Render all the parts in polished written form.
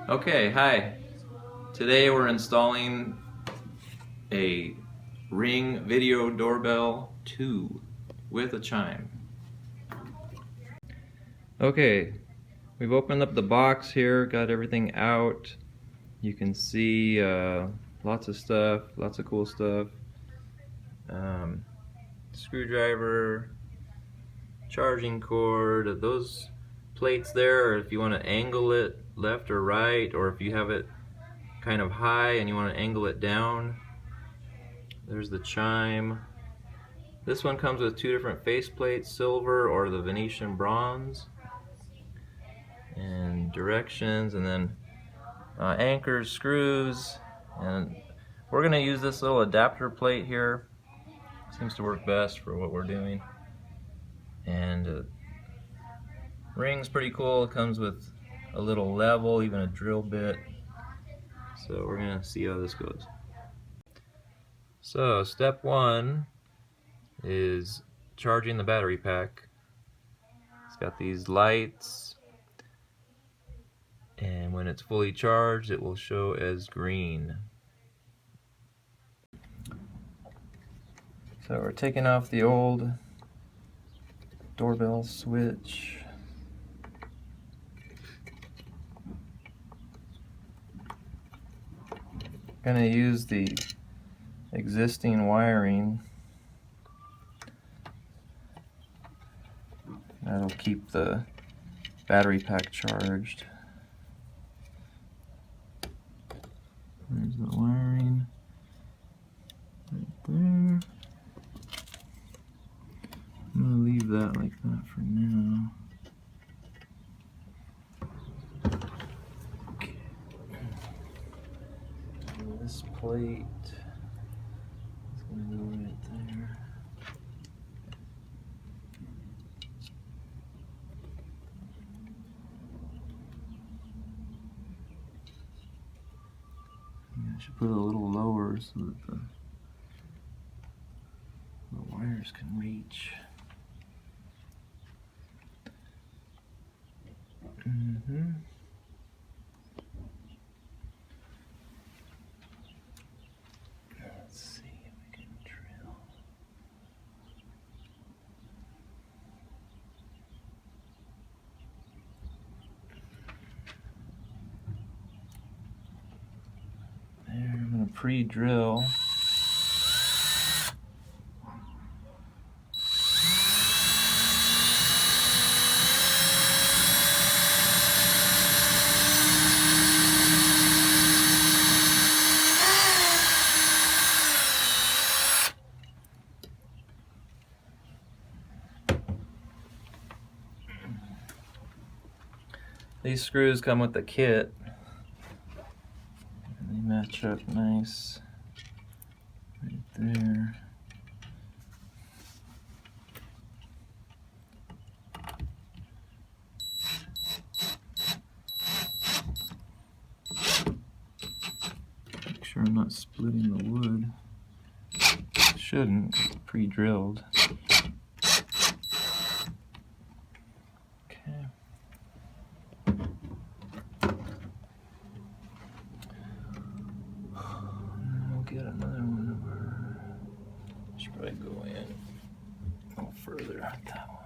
Okay, hi. Today we're installing a Ring Video Doorbell 2 with a chime. Okay, we've opened up the box here, got everything out. You can see lots of stuff, lots of cool stuff. Screwdriver, charging cord, those plates there, or if you want to angle it left or right, or if you have it kind of high and you want to angle it down. There's the chime. This one comes with two different face plates, silver or the Venetian bronze, and directions, and then anchors, screws, and we're going to use this little adapter plate here. Seems to work best for what we're doing. And ring's pretty cool. It comes with a little level, even a drill bit. So we're going to see how this goes. So step one is charging the battery pack. It's got these lights, and when it's fully charged it will show as green. So we're taking off the old doorbell switch. Gonna use the existing wiring. That'll keep the battery pack charged. There's the wiring right there. I'm gonna leave that like that for now. Okay. And this plate is gonna go right there. I should put it a little lower so that the wires can reach. Let's see if we can drill. There, I'm going to pre-drill. These screws come with the kit. And they match up nice right there. Make sure I'm not splitting the wood. Shouldn't, 'cause it's pre-drilled. Get another one over. Should probably go in a little further on that one.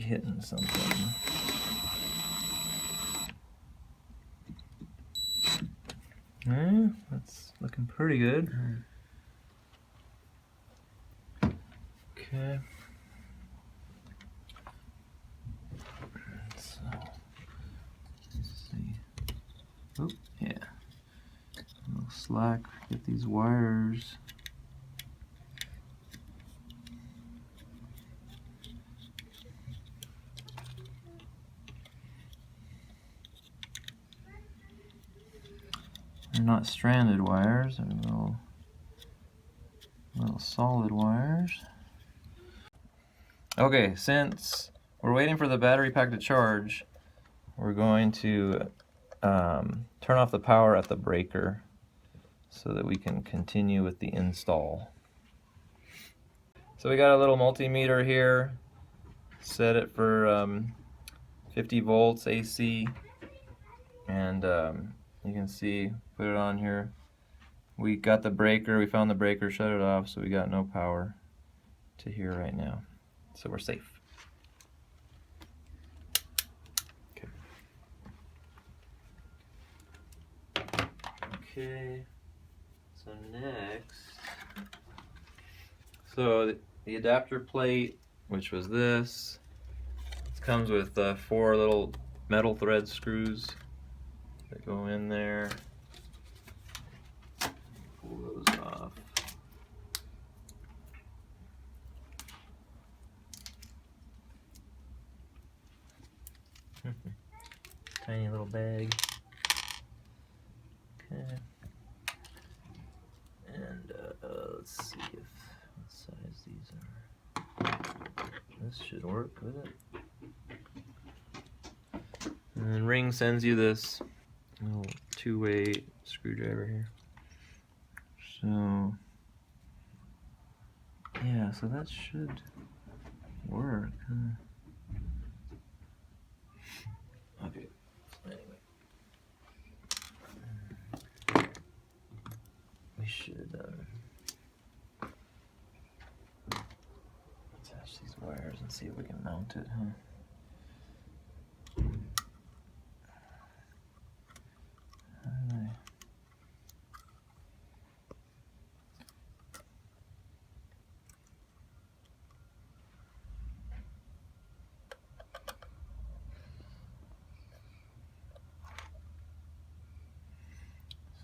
hitting something. That's looking pretty good. Okay. So, let's see. Oh, yeah. A little slack. Get these wires. They're not stranded wires, they're little solid wires. Okay, since we're waiting for the battery pack to charge, we're going to turn off the power at the breaker so that we can continue with the install. So we got a little multimeter here, set it for 50 volts AC, and you can see, put it on here. We got the breaker, we found the breaker, shut it off, so we got no power to here right now. So we're safe. Okay, so next, the adapter plate, which was this, it comes with 4 little metal thread screws that go in there. Pull those off. Tiny little bag. Okay. And let's see what size these are. This should work with it. And then Ring sends you this little 2-way screwdriver here. So yeah, so that should work. Okay. So anyway, we should attach these wires and see if we can mount it,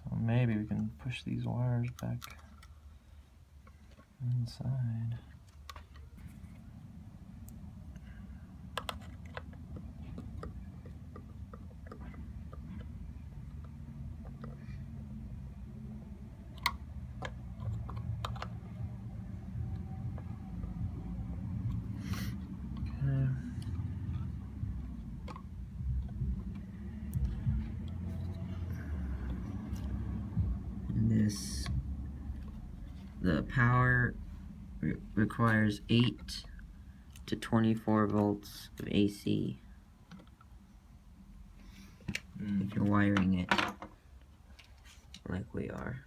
So maybe we can push these wires back inside. The power requires 8 to 24 volts of AC if you're wiring it like we are.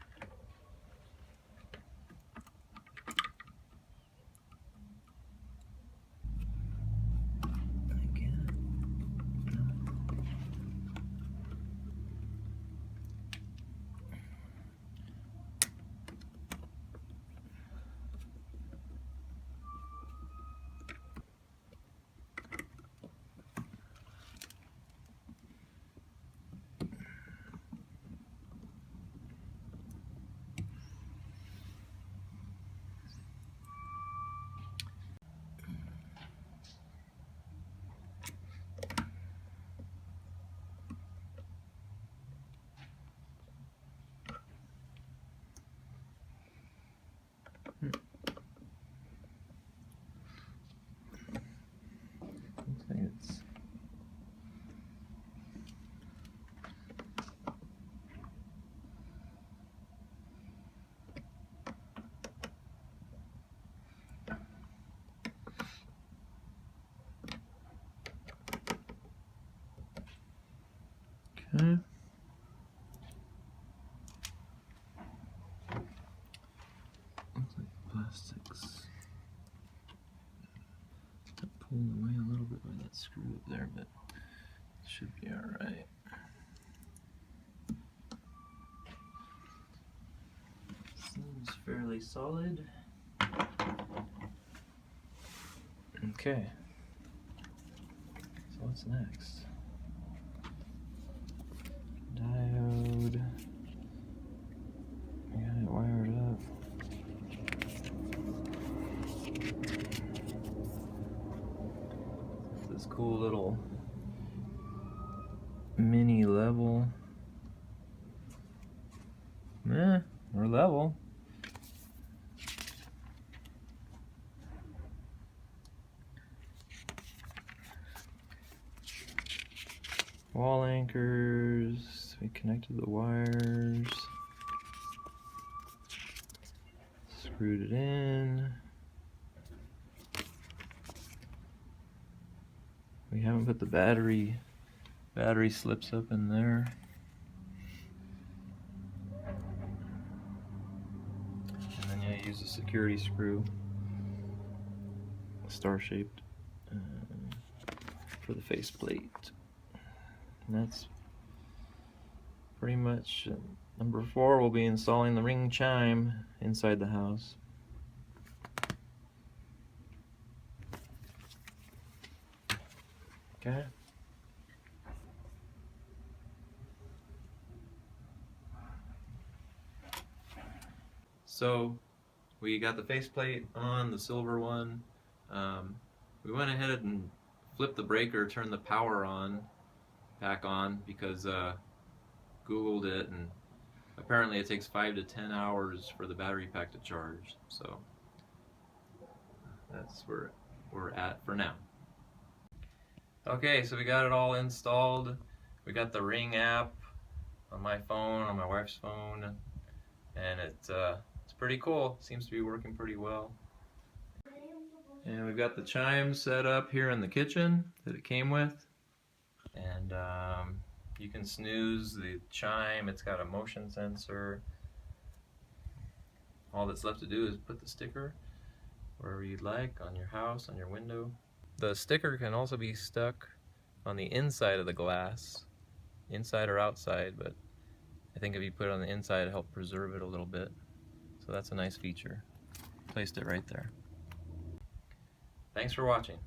Okay. Looks like plastics to pulling away a little bit by that screw up there, but it should be alright. Seems fairly solid. Okay. So what's next? Diode. I got it wired up. This cool little mini level. We're level. Wall anchors. We connected the wires. Screwed it in. We haven't put the battery slips up in there. And then you use a security screw, star-shaped, for the faceplate. And that's pretty much it. Number 4, we'll be installing the ring chime inside the house. Okay. So we got the faceplate on, the silver one. We went ahead and flipped the breaker, turned the power back on, because Googled it, and apparently it takes 5 to 10 hours for the battery pack to charge. So that's where we're at for now. Okay, so we got it all installed. We got the Ring app on my phone, on my wife's phone, and it's pretty cool. Seems to be working pretty well. And we've got the chime set up here in the kitchen that it came with. And you can snooze the chime. It's got a motion sensor. All that's left to do is put the sticker wherever you'd like, on your house, on your window. The sticker can also be stuck on the inside of the glass, inside or outside, but I think if you put it on the inside, it'll help preserve it a little bit. So that's a nice feature. Placed it right there. Thanks for watching.